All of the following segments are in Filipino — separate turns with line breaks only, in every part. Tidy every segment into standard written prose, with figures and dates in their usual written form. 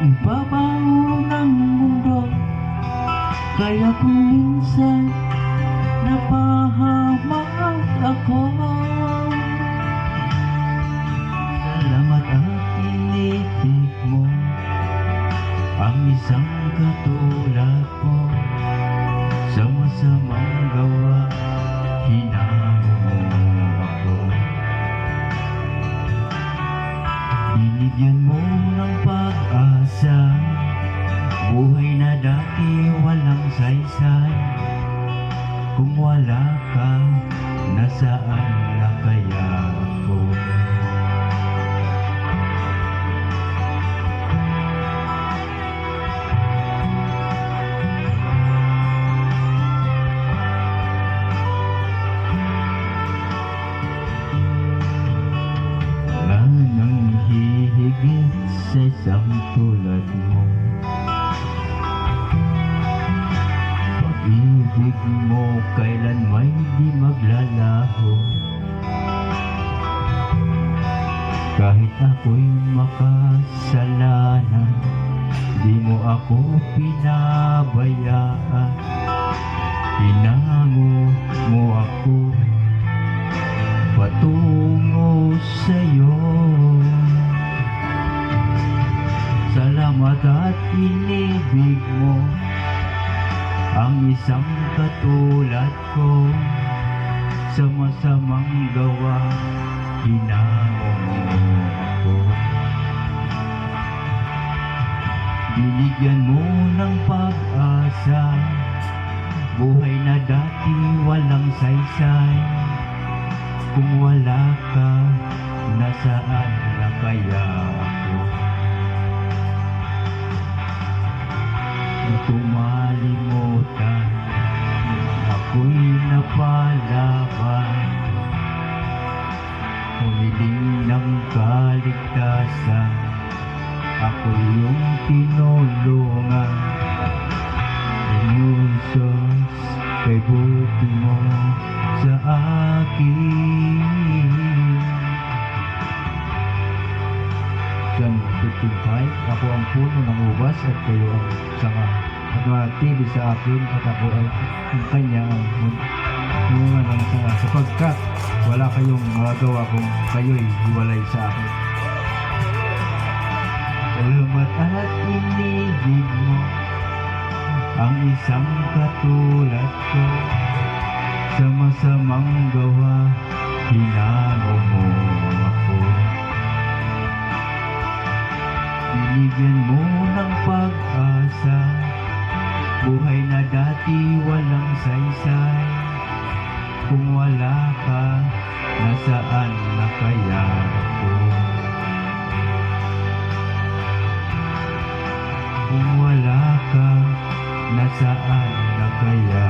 ibabaw ng mundo. Kaya kung minsan napahamak ako, salamat at inibig mo ang isang katulad ko. Sa masamang gawa, hinamo mo ako. Binigyan mo ng pag-asa, buhay na dati walang saysay. Kung wala ka, nasaan na kaya ako? Wala nang hihigit sa isang tulad mo. Pag-ibig mo kailan may di maglalaho. Kahit ako'y makasalanan, di mo ako pinabayaan. Hinango mo ako patungo sa'yo. Salamat at inibig mo ang isang katulad ko. Sa masamang gawa, hinango mo ako. Binigyan mo ng pag-asa, buhay na dati walang saysay. Kung wala ka, nasaan na kaya ako? Tumalimutan, ako'y napalaban. Humiling ng kaligtasan, ako yung tinulungan. Inusos kay buti mo sa akin. Diyan tutughay, ako ang puno ng ubas at kayo ang sanga. At matili sa akin at ako ay ang kanya ang bunga ng sanga. Sapagkat wala kayong magagawa kung kayo'y hiwalay sa akin. Salamat at inibig mo ang isang katulad ko. Sa masamang gawa, hinango mo ako. Binigyan mo ng pag-asa, buhay na dati walang saysay. Kung wala ka, nasaan na kaya ako? Kung wala ka, nasaan na kaya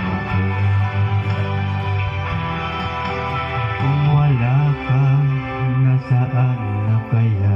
ako? Kung wala ka, nasaan na kaya